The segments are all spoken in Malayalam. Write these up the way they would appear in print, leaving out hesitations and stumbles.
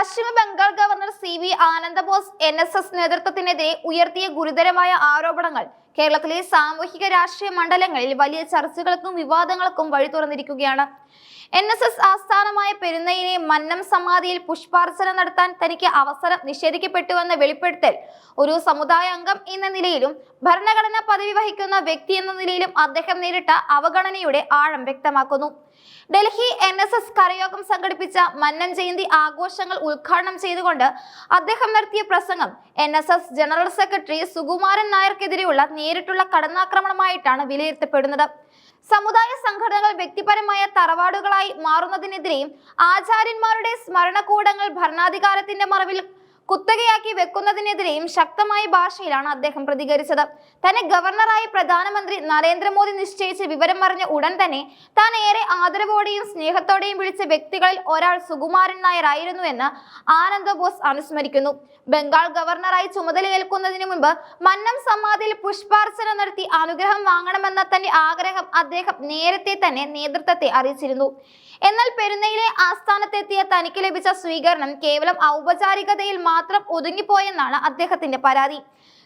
പശ്ചിമ Bengal governor CV Ananda Bose NSS നേതൃത്വത്തിനെതിരെ ഉയർത്തിയ ഗുരുതരമായ ആരോപണങ്ങൾ കേരളത്തിലെ സാമൂഹിക രാഷ്ട്രീയ മണ്ഡലങ്ങളിൽ വലിയ ചർച്ചകൾക്കും വിവാദങ്ങൾക്കും വഴി തുറന്നിരിക്കുകയാണ്. NSS ആസ്ഥാനമായ പെരുന്നയിലെ മന്നം സമാധിയിൽ പുഷ്പാർച്ചന നടത്താൻ തനിക്ക് അവസരം നിഷേധിക്കപ്പെട്ടുവെന്ന വെളിപ്പെടുത്തൽ ഒരു സമുദായ അംഗം എന്ന നിലയിലും ഭരണഘടനാ പദവി വഹിക്കുന്ന വ്യക്തി എന്ന നിലയിലും അദ്ദേഹം നേരിട്ട അവഗണനയുടെ ആഴം വ്യക്തമാക്കുന്നു. ഡൽഹി NSS കരയോഗം സംഘടിപ്പിച്ച മന്നം ജയന്തി ആഘോഷങ്ങൾ ഉദ്ഘാടനം ചെയ്തുകൊണ്ട് അദ്ദേഹം നടത്തിയ പ്രസംഗം NSS ജനറൽ സെക്രട്ടറി സുകുമാരൻ നായർക്കെതിരെയുള്ള നേരിട്ടുള്ള കടന്നാക്രമണമായിട്ടാണ് വിലയിരുത്തപ്പെടുന്നത്. സമുദായ സംഘടനകൾ വ്യക്തിപരമായ തറവാടുകളായി മാറുന്നതിനെതിരെയും ആചാര്യന്മാരുടെ സ്മരണകൂടങ്ങൾ ഭരണാധികാരത്തിന്റെ മറവിൽ കുത്തകയാക്കി വെക്കുന്നതിനെതിരെയും ശക്തമായ ഭാഷയിലാണ് അദ്ദേഹം പ്രതികരിച്ചത്. തന്നെ ഗവർണറായി പ്രധാനമന്ത്രി നരേന്ദ്രമോദി നിശ്ചയിച്ച വിവരം അറിഞ്ഞ ഉടൻ തന്നെ താൻ ഏറെ ആദരവോടെയും സ്നേഹത്തോടെയും വിളിച്ച വ്യക്തികളിൽ ഒരാൾ സുകുമാരൻ നായർ ആയിരുന്നു എന്ന് ആനന്ദബോസ് അനുസ്മരിക്കുന്നു. ബംഗാൾ ഗവർണറായി ചുമതലയേൽക്കുന്നതിന് മുൻപ് മന്നം സമാധിയിൽ പുഷ്പാർച്ചന നടത്തി അനുഗ്രഹം വാങ്ങണമെന്ന തന്റെ ആഗ്രഹം അദ്ദേഹം നേരത്തെ തന്നെ നേതൃത്വത്തെ അറിയിച്ചിരുന്നു. എന്നാൽ പെരുന്നയിലെ ആസ്ഥാനത്തെത്തിയ തനിക്ക് ലഭിച്ച സ്വീകരണം കേവലം ഔപചാരികതയിൽ മാത്രം ഒതുങ്ങിപ്പോയെന്നാണ് അദ്ദേഹത്തിന്റെ പരാതി.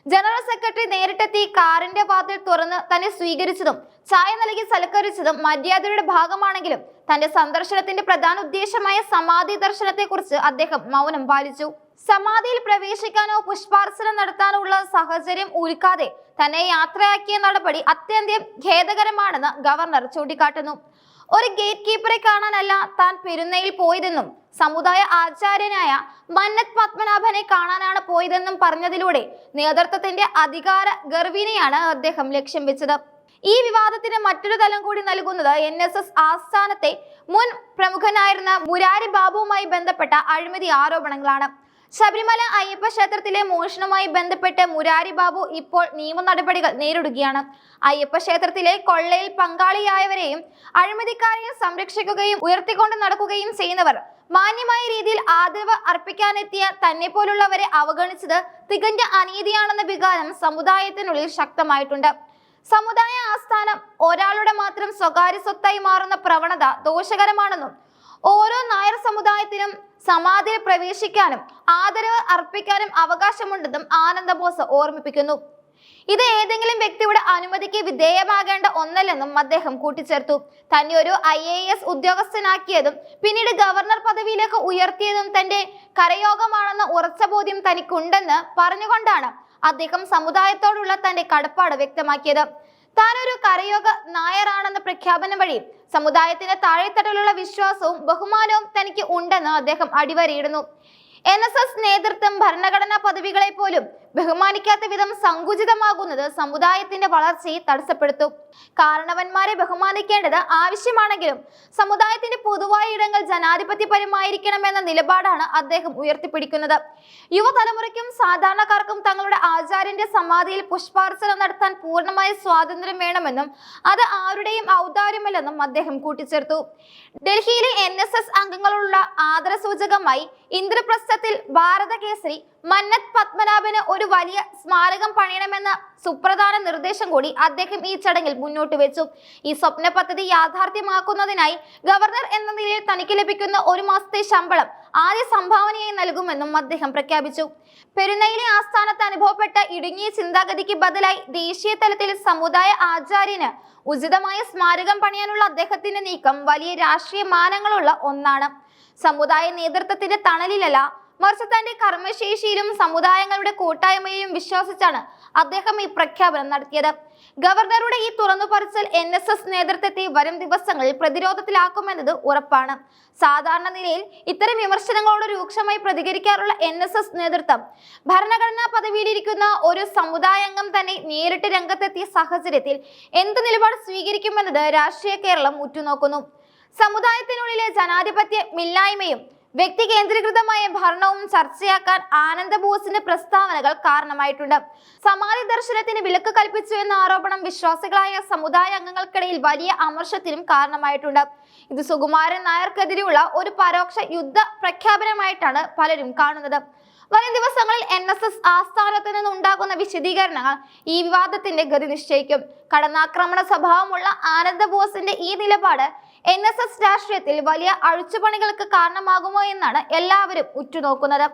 ജനറൽ സെക്രട്ടറി നേരിട്ടെത്തി കാറിന്റെ വാതിൽ തുറന്ന് തന്നെ സ്വീകരിച്ചതും ചായ നൽകി സൽക്കരിച്ചതും മര്യാദയുടെ ഭാഗമാണെങ്കിലും തന്റെ സന്ദർശനത്തിന്റെ പ്രധാന ഉദ്ദേശമായ സമാധി ദർശനത്തെക്കുറിച്ച് അദ്ദേഹം മൗനം പാലിച്ചു. സമാധിയിൽ പ്രവേശിക്കാനോ പുഷ്പാർച്ചന നടത്താനോ ഉള്ള സാഹചര്യം ഒരുക്കാതെ തന്നെ യാത്രയാക്കിയ നടപടി അത്യന്തം ഖേദകരമാണെന്ന് ഗവർണർ ചൂണ്ടിക്കാട്ടുന്നു. ഒരു ഗേറ്റ് കീപ്പറെ കാണാനല്ല താൻ പെരുന്നയിൽ പോയതെന്നും സമുദായ ആചാര്യനായ മന്നത് പത്മനാഭനെ കാണാനാണ് പോയതെന്നും പറഞ്ഞതിലൂടെ നേതൃത്വത്തിന്റെ അധികാര ഗർവിനെയാണ് അദ്ദേഹം ലക്ഷ്യം വെച്ചത്. ഈ വിവാദത്തിന് മറ്റൊരു തലം കൂടി നൽകുന്നത് NSS ആസ്ഥാനത്തെ മുൻ പ്രമുഖനായിരുന്ന മുരാരി ബാബുവുമായി ബന്ധപ്പെട്ട അഴിമതി ആരോപണങ്ങളാണ്. ശബരിമല അയ്യപ്പ ക്ഷേത്രത്തിലെ മോഷണവുമായി ബന്ധപ്പെട്ട് മുരാരി ബാബു ഇപ്പോൾ നിയമ നടപടികൾ നേരിടുകയാണ്. അയ്യപ്പ ക്ഷേത്രത്തിലെ കൊള്ളയിൽ പങ്കാളിയായവരെയും അഴിമതിക്കാരെയും സംരക്ഷിക്കുകയും ഉയർത്തിക്കൊണ്ട് നടക്കുകയും ചെയ്യുന്നവർ മാന്യമായ രീതിയിൽ ആദരവ് അർപ്പിക്കാനെത്തിയ തന്നെ പോലുള്ളവരെ അവഗണിച്ചത് തികഞ്ഞ അനീതിയാണെന്ന വികാരം സമുദായത്തിനുള്ളിൽ ശക്തമായിട്ടുണ്ട്. സമുദായ ആസ്ഥാനം ഒരാളുടെ മാത്രം സ്വകാര്യ സ്വത്തായി മാറുന്ന പ്രവണത ദോഷകരമാണെന്നും ഓരോ നായർ സമുദായത്തിനും സമാധിയിൽ പ്രവേശിക്കാനും ആദരവ് അർപ്പിക്കാനും അവകാശമുണ്ടെന്നും ആനന്ദബോസ് ഓർമ്മിപ്പിക്കുന്നു. ഇത് ഏതെങ്കിലും വ്യക്തിയുടെ അനുമതിക്ക് വിധേയമാകേണ്ട ഒന്നല്ലെന്നും അദ്ദേഹം കൂട്ടിച്ചേർത്തു. തന്നെ ഒരു IAS ഉദ്യോഗസ്ഥനാക്കിയതും പിന്നീട് ഗവർണർ പദവിയിലേക്ക് ഉയർത്തിയതും തന്റെ കരയോഗമാണെന്ന ഉറച്ച ബോധ്യം തനിക്കുണ്ടെന്ന് പറഞ്ഞുകൊണ്ടാണ് അദ്ദേഹം സമുദായത്തോടുള്ള തന്റെ കടപ്പാട് വ്യക്തമാക്കിയത്. താനൊരു കരയോഗ നായരാണെന്ന പ്രഖ്യാപനം വഴി സമുദായത്തിന്റെ താഴെത്തട്ടിലുള്ള വിശ്വാസവും ബഹുമാനവും തനിക്ക് ഉണ്ടെന്ന് അദ്ദേഹം അടിവരയിടുന്നു. NSS നേതൃത്വം ഭരണഘടനാ പദവികളെ പോലും ബഹുമാനിക്കാത്ത വിധം സങ്കുചിതമാകുന്നത് സമുദായത്തിന്റെ വളർച്ചയെ തടസ്സപ്പെടുത്തും. കാരണവന്മാരെ ബഹുമാനിക്കേണ്ടത് ആവശ്യമാണെങ്കിലും സമുദായത്തിന്റെ പൊതുവായ ഇടങ്ങൾ ജനാധിപത്യപരമായിരിക്കണമെന്ന നിലപാടാണ് അദ്ദേഹം ഉയർത്തിപ്പിടിക്കുന്നത്. യുവതലമുറയ്ക്കും സാധാരണക്കാർക്കും തങ്ങളുടെ ആചാര്യന്റെ സമാധിയിൽ പുഷ്പാർച്ചന നടത്താൻ പൂർണ്ണമായ സ്വാതന്ത്ര്യം വേണമെന്നും അത് ആരുടെയും ഔദാര്യമല്ലെന്നും അദ്ദേഹം കൂട്ടിച്ചേർത്തു. ഡൽഹിയിലെ NSS അംഗങ്ങളുള്ള ആദരസൂചകമായി ഇന്ദ്രപ്രസ്ഥത്തിൽ ഭാരത കേസരി മന്നത് പത്മനാഭന് ഒരു വലിയ സ്മാരകം പണിയണമെന്ന സുപ്രധാന നിർദ്ദേശം കൂടി അദ്ദേഹം ഈ ചടങ്ങിൽ മുന്നോട്ട് വെച്ചു. ഈ സ്വപ്ന പദ്ധതി യാഥാർത്ഥ്യമാക്കുന്നതിനായി ഗവർണർ എന്ന നിലയിൽ തനിക്ക് ലഭിക്കുന്ന ഒരു മാസത്തെ ശമ്പളം ആദ്യ സംഭാവനയായി നൽകുമെന്നും അദ്ദേഹം പ്രഖ്യാപിച്ചു. പെരുന്നയിലെ ആസ്ഥാനത്ത് അനുഭവപ്പെട്ട ഇടുങ്ങിയ ചിന്താഗതിക്ക് ബദലായി ദേശീയ തലത്തിൽ സമുദായ ആചാര്യന് ഉചിതമായ സ്മാരകം പണിയാനുള്ള അദ്ദേഹത്തിന്റെ നീക്കം വലിയ രാഷ്ട്രീയ മാനങ്ങളുള്ള ഒന്നാണ്. സമുദായ നേതൃത്വത്തിന്റെ തണലിലല്ല, മറിച്ച് തന്റെ കർമ്മശേഷിയിലും സമുദായങ്ങളുടെ കൂട്ടായ്മയിലും വിശ്വസിച്ചാണ് അദ്ദേഹം ഈ പ്രഖ്യാപനം നടത്തിയത്. ഗവർണറുടെ ഈ തുറന്നുപറച്ചിൽ NSS നേതൃത്വത്തെ വരും ദിവസങ്ങളിൽ പ്രതിരോധത്തിലാക്കുമെന്നത് ഉറപ്പാണ്. സാധാരണ നിലയിൽ ഇത്തരം വിമർശനങ്ങളോട് രൂക്ഷമായി പ്രതികരിക്കാറുള്ള NSS നേതൃത്വം ഭരണഘടനാ പദവിയിലിരിക്കുന്ന ഒരു സമുദായാംഗം തന്നെ നേരിട്ട് രംഗത്തെത്തിയ സാഹചര്യത്തിൽ എന്ത് നിലപാട് സ്വീകരിക്കുമെന്നത് രാഷ്ട്രീയ കേരളം ഉറ്റുനോക്കുന്നു. സമുദായത്തിനുള്ളിലെ ജനാധിപത്യമില്ലായ്മയും വ്യക്തി കേന്ദ്രീകൃതമായ ഭരണവും ചർച്ചയാക്കാൻ ആനന്ദബോസിന്റെ പ്രസ്താവനകൾ കാരണമായിട്ടുണ്ട്. സമാധി ദർശനത്തിന് വിലക്ക് കൽപ്പിച്ചു എന്ന ആരോപണം വിശ്വാസികളായ സമുദായ അംഗങ്ങൾക്കിടയിൽ വലിയ അമർഷത്തിനും കാരണമായിട്ടുണ്ട്. ഇത് സുകുമാരൻ നായർക്കെതിരെയുള്ള ഒരു പരോക്ഷ യുദ്ധ പ്രഖ്യാപനമായിട്ടാണ് പലരും കാണുന്നത്. വരും ദിവസങ്ങളിൽ NSS ആസ്ഥാനത്ത് നിന്നുണ്ടാകുന്ന വിശദീകരണങ്ങൾ ഈ വിവാദത്തിന്റെ ഗതി നിശ്ചയിക്കും. കടന്നാക്രമണ സ്വഭാവമുള്ള ആനന്ദ ബോസിന്റെ ഈ നിലപാട് NSS രാഷ്ട്രീയത്തിൽ വലിയ അഴിച്ചുപണികൾക്ക് കാരണമാകുമോ എന്നാണ് എല്ലാവരും ഉറ്റുനോക്കുന്നത്.